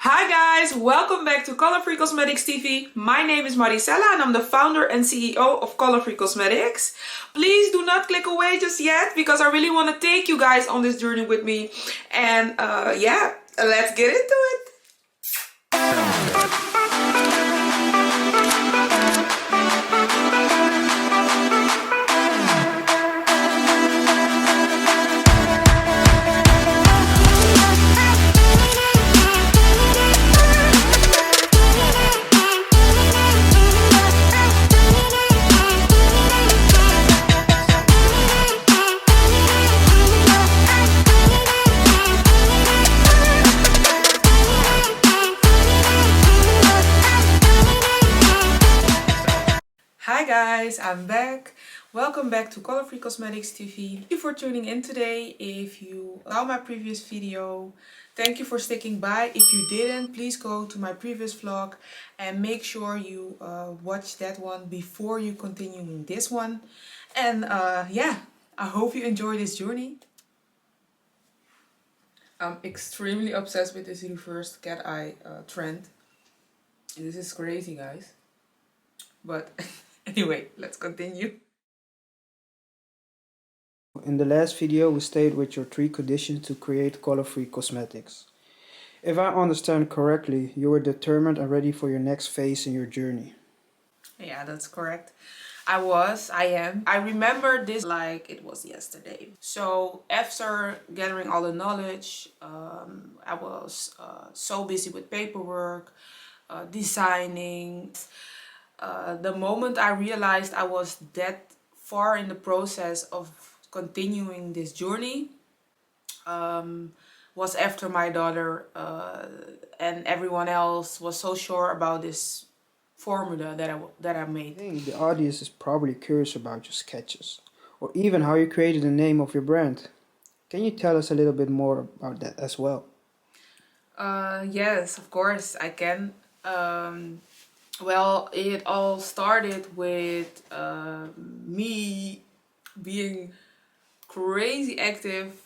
Hi guys, welcome back to Color Free Cosmetics TV. My name is Maricela and I'm the founder and CEO of Color Free Cosmetics. Please do not click away just yet because I really want to take you guys on this journey with me. And yeah, let's get into it. Hi guys, I'm back. Welcome back to Color Free Cosmetics TV. Thank you for tuning in today. If you saw my previous video, thank you for sticking by. If you didn't, please go to my previous vlog and make sure you watch that one before you continue in this one. And yeah, I hope you enjoy this journey. I'm extremely obsessed with this reverse cat eye trend. This is crazy, guys. But anyway, let's continue. In the last video, we stayed with your 3 conditions to create color-free cosmetics. If I understand correctly, you are determined and ready for your next phase in your journey. Yeah, that's correct. I am. I remember this like it was yesterday. So after gathering all the knowledge, I was so busy with paperwork, designing. The moment I realized I was that far in the process of continuing this journey was after my daughter and everyone else was so sure about this formula that I made. I think the audience is probably curious about your sketches, or even how you created the name of your brand. Can you tell us a little bit more about that as well? Yes, of course I can. Well, it all started with me being crazy active,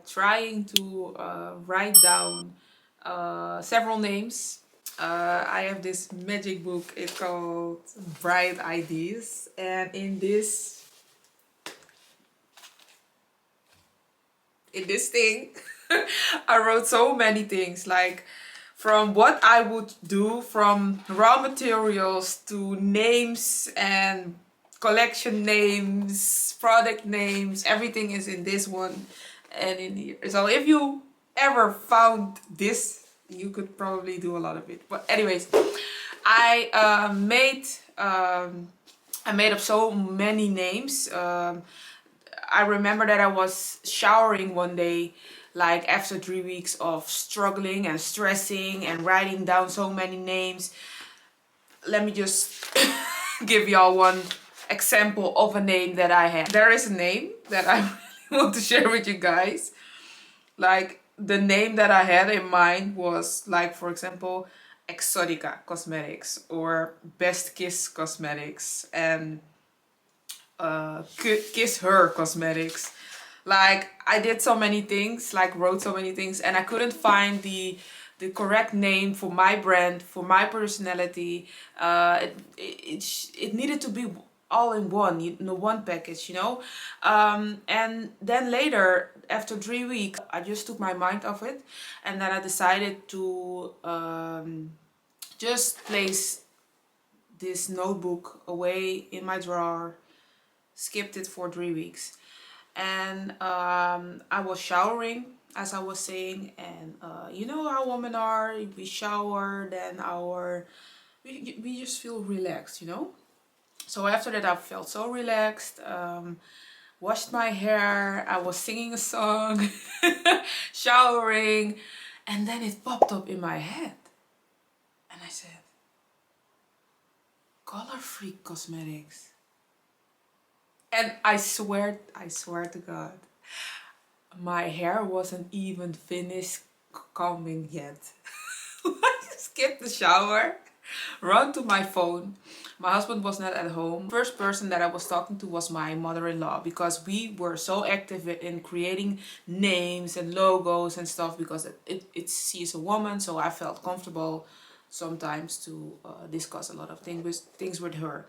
trying to write down several names. I have this magic book, it's called Bright Ideas, and in this thing I wrote so many things, like from what I would do, from raw materials to names and collection names, product names, everything is in this one and in here. So if you ever found this, you could probably do a lot of it. But anyways, I made up so many names. I remember that I was showering one day, like after 3 weeks of struggling and stressing and writing down so many names. Let me just give y'all one example of a name that I had. There is a name that I really want to share with you guys. Like, the name that I had in mind was, like, for example, Exotica Cosmetics or Best Kiss Cosmetics and Kiss Her Cosmetics. Like, I did so many things, like wrote so many things, and I couldn't find the correct name for my brand, for my personality. It needed to be all in one, one package, you know. And then later, after 3 weeks, I just took my mind off it, and then I decided to just place this notebook away in my drawer, skipped it for 3 weeks. And I was showering, as I was saying, and you know how women are, we shower, then we just feel relaxed, you know. So after that I felt so relaxed, washed my hair, I was singing a song, showering, and then it popped up in my head and I said, Color Free Cosmetics. And I swear to God, my hair wasn't even finished combing yet. I skipped the shower run to my phone. My husband was not at home. First person that I was talking to was my mother-in-law, because we were so active in creating names and logos and stuff, because she is a woman, so I felt comfortable sometimes to discuss a lot of things with her.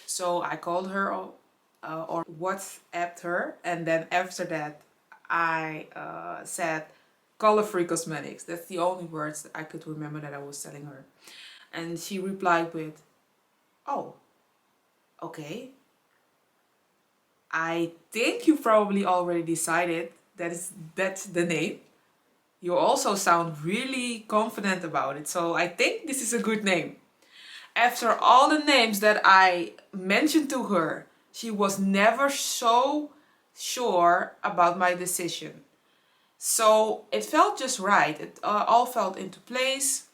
So I called her or WhatsApped her, and then after that I said color-free cosmetics. That's the only words that I could remember that I was telling her. And she replied with, "Oh, okay. I think you probably already decided that's the name. You also sound really confident about it, so I think this is a good name." After all the names that I mentioned to her, she was never so sure about my decision. So it felt just right. It all felt into place.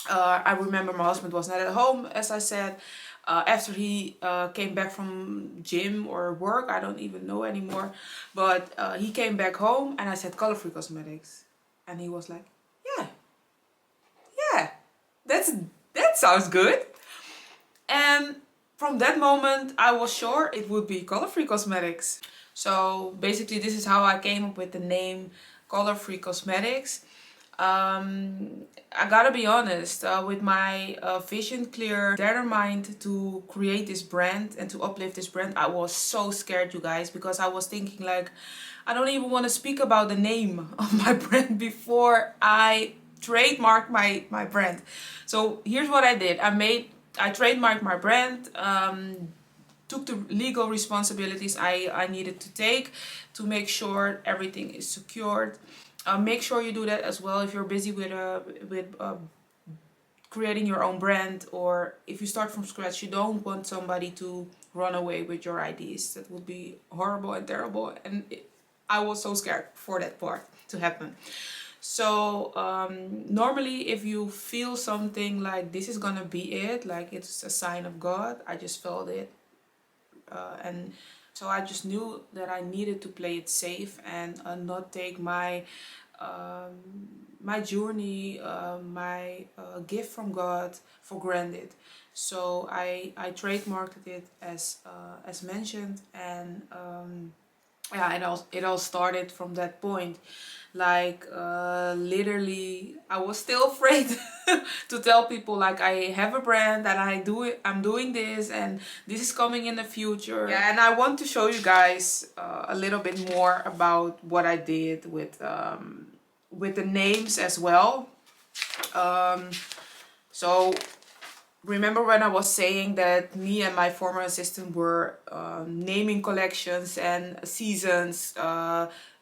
I remember my husband was not at home, as I said. After he came back from gym or work, I don't even know anymore. But he came back home and I said color-free cosmetics. And he was like, yeah, yeah, that sounds good. And from that moment, I was sure it would be color-free cosmetics. So basically, this is how I came up with the name color-free cosmetics. I gotta be honest, with my vision clear, determined to create this brand and to uplift this brand, I was so scared, you guys, because I was thinking like, I don't even want to speak about the name of my brand before I trademark my brand. So here's what I did. I trademarked my brand, took the legal responsibilities I needed to take to make sure everything is secured. Make sure you do that as well if you're busy with creating your own brand, or if you start from scratch. You don't want somebody to run away with your ideas. That would be horrible and terrible, and I was so scared for that part to happen. So normally if you feel something like this is gonna be it, like it's a sign of God, I just felt it, and so I just knew that I needed to play it safe and not take um, my journey, my gift from God for granted. So I trademarked it as mentioned, and yeah, it all started from that point. Like literally, I was still afraid to tell people like I have a brand and I'm doing this and this is coming in the future. Yeah, and I want to show you guys a little bit more about what I did with the names as well. So remember when I was saying that me and my former assistant were naming collections and seasons,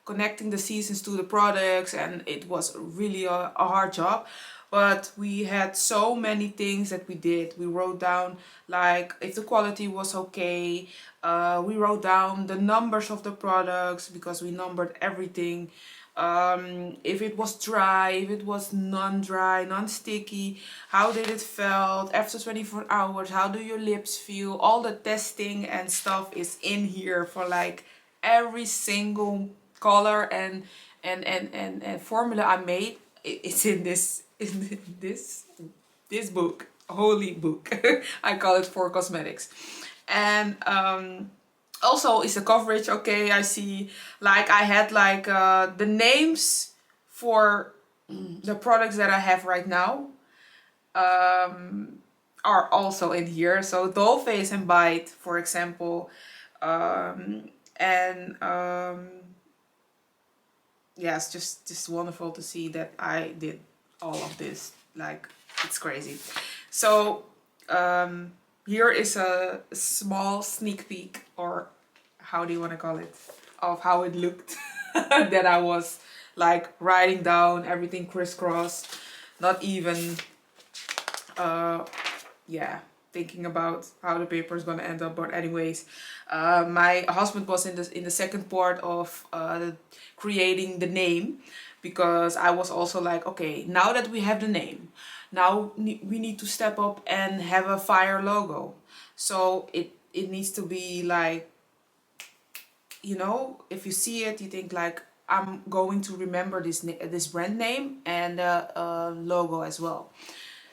connecting the seasons to the products, and it was really a hard job. But we had so many things that we did. We wrote down like if the quality was okay. We wrote down the numbers of the products because we numbered everything. If it was dry, if it was non-dry, non-sticky, how did it felt after 24 hours, how do your lips feel, all the testing and stuff is in here for like every single color and formula I made. It's in this book, holy book. I call it For Cosmetics. And also, is the coverage okay? I see, like I had like the names for the products that I have right now are also in here. So Doll Face and Bite, for example, and yeah, it's just wonderful to see that I did all of this. Like, it's crazy. So here is a small sneak peek, or how do you want to call it, of how it looked that I was like writing down everything crisscross, not even yeah, thinking about how the paper is gonna end up. But anyways, my husband was in the second part of creating the name, because I was also like, okay, now that we have the name, now we need to step up and have a fire logo. So it needs to be like, you know, if you see it, you think like, I'm going to remember this brand name and logo as well.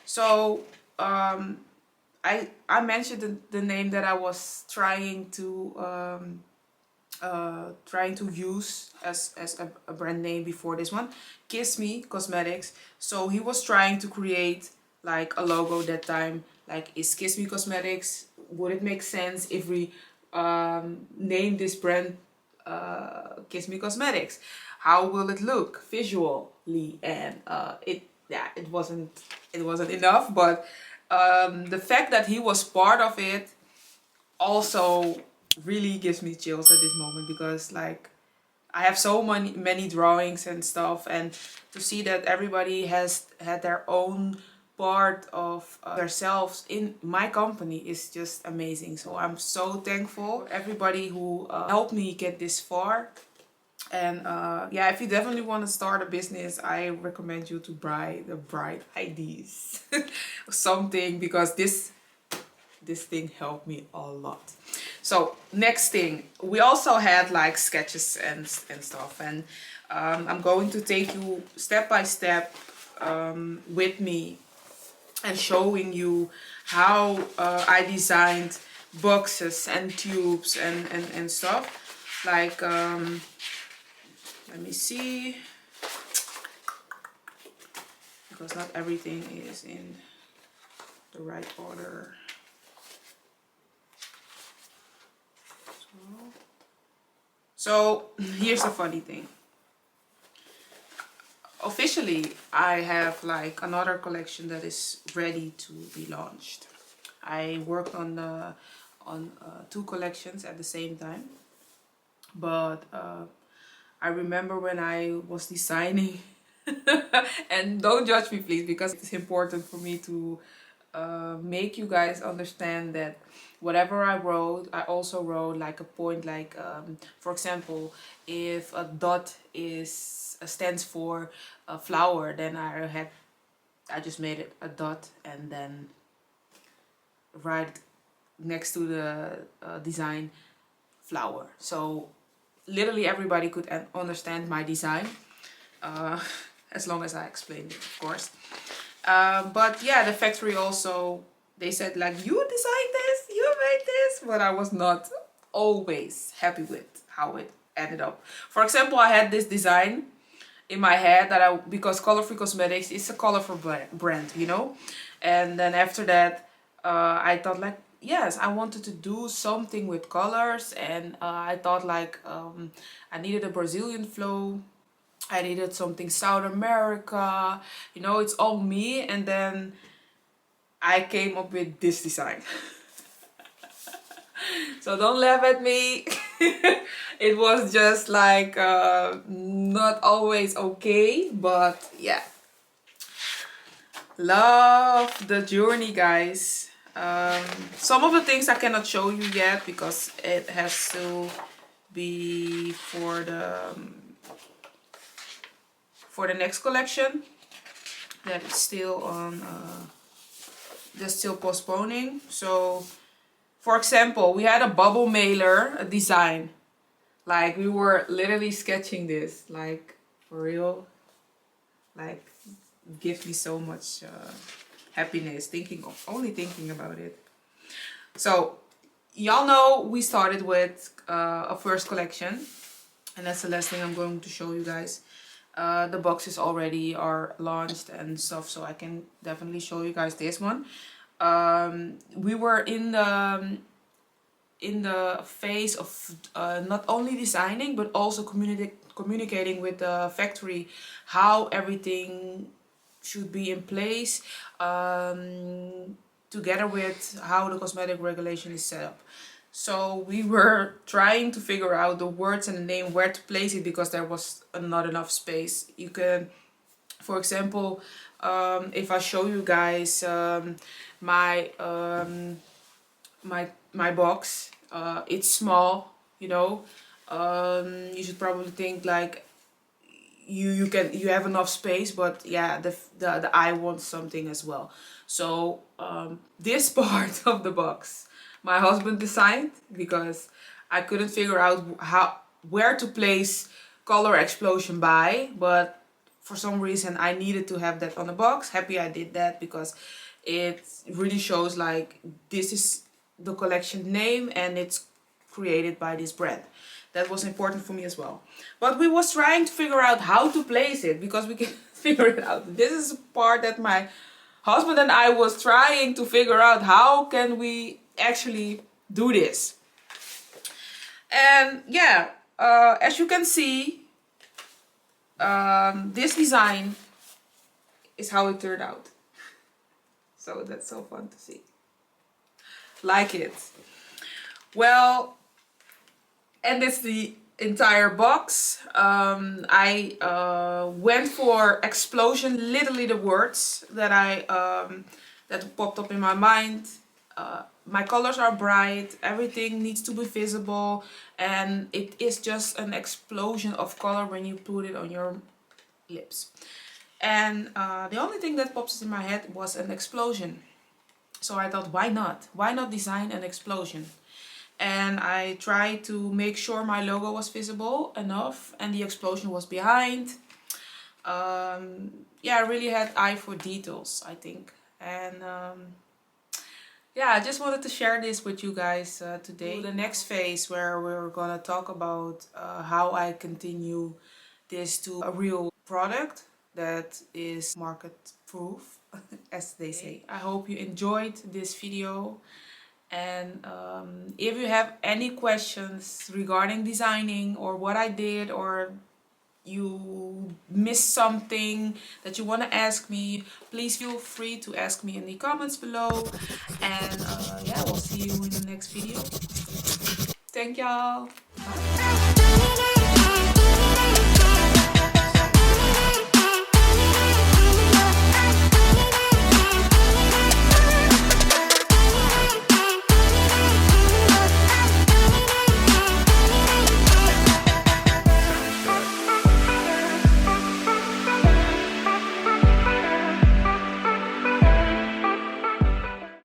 So I mentioned the name that I was trying to use as a brand name before this one, Kiss Me Cosmetics. So he was trying to create like a logo that time, like, is Kiss Me Cosmetics, would it make sense if we name this brand Kiss Me Cosmetics? How will it look visually? And it wasn't enough, but the fact that he was part of it also really gives me chills at this moment, because like I have so many drawings and stuff, and to see that everybody has had their own part of themselves in my company is just amazing. So I'm so thankful for everybody who helped me get this far. And yeah, if you definitely want to start a business, I recommend you to buy the Bright IDs something, because this thing helped me a lot. So next thing, we also had like sketches and stuff, and I'm going to take you step by step with me and showing you how I designed boxes and tubes and stuff. Like, let me see, because not everything is in the right order. So here's the funny thing. Officially, I have like another collection that is ready to be launched. I worked on two collections at the same time, but I remember when I was designing, and don't judge me please, because it's important for me to make you guys understand that whatever I wrote, I also wrote like a point, like for example, if a dot stands for a flower, then I just made it a dot and then right next to the design flower. So literally everybody could understand my design, as long as I explained it, of course. But yeah, the factory also, they said like, you designed this, you made this, but I was not always happy with how it ended up. For example, I had this design in my head that because Color Free Cosmetics is a colorful brand, you know? And then after that, I thought like, yes, I wanted to do something with colors, and I thought like, I needed a Brazilian flow. I needed something South America, you know, it's all me. And then I came up with this design. So don't laugh at me. It was just like not always okay, but yeah. Love the journey, guys. Some of the things I cannot show you yet because it has to be for the next collection that is still on they're still postponing. So for example, we had a bubble mailer, a design, like we were literally sketching this, like for real, like gives me so much happiness only thinking about it. So y'all know we started with a first collection, and that's the last thing I'm going to show you guys. The boxes already are launched and stuff, so I can definitely show you guys this one. We were in the phase of not only designing but also communicating with the factory how everything should be in place, together with how the cosmetic regulation is set up. So we were trying to figure out the words and the name, where to place it, because there was not enough space. You can, for example, if I show you guys my my box, it's small, you know. You should probably think like you have enough space, but yeah, the eye wants something as well. So this part of the box my husband designed, because I couldn't figure out where to place color explosion by, but for some reason I needed to have that on the box. Happy I did that, because it really shows like this is the collection name and it's created by this brand. That was important for me as well. But we was trying to figure out how to place it, because we can figure it out. This is a part that my husband and I was trying to figure out, how can we actually do this. And yeah, as you can see, this design is how it turned out. So that's so fun to see. Like it. Well, and it's the entire box. I went for explosion, literally the words that that popped up in my mind. My colors are bright, everything needs to be visible, and it is just an explosion of color when you put it on your lips. And the only thing that pops in my head was an explosion. So I thought, why not? Why not design an explosion? And I tried to make sure my logo was visible enough and the explosion was behind. Yeah, I really had eye for details, I think. And yeah, I just wanted to share this with you guys today. The next phase, where we're gonna talk about how I continue this to a real product that is market proof, as they say. I hope you enjoyed this video. And if you have any questions regarding designing or what I did, or you missed something that you want to ask me, please feel free to ask me in the comments below. And yeah, we'll see you in the next video. Thank y'all. Bye.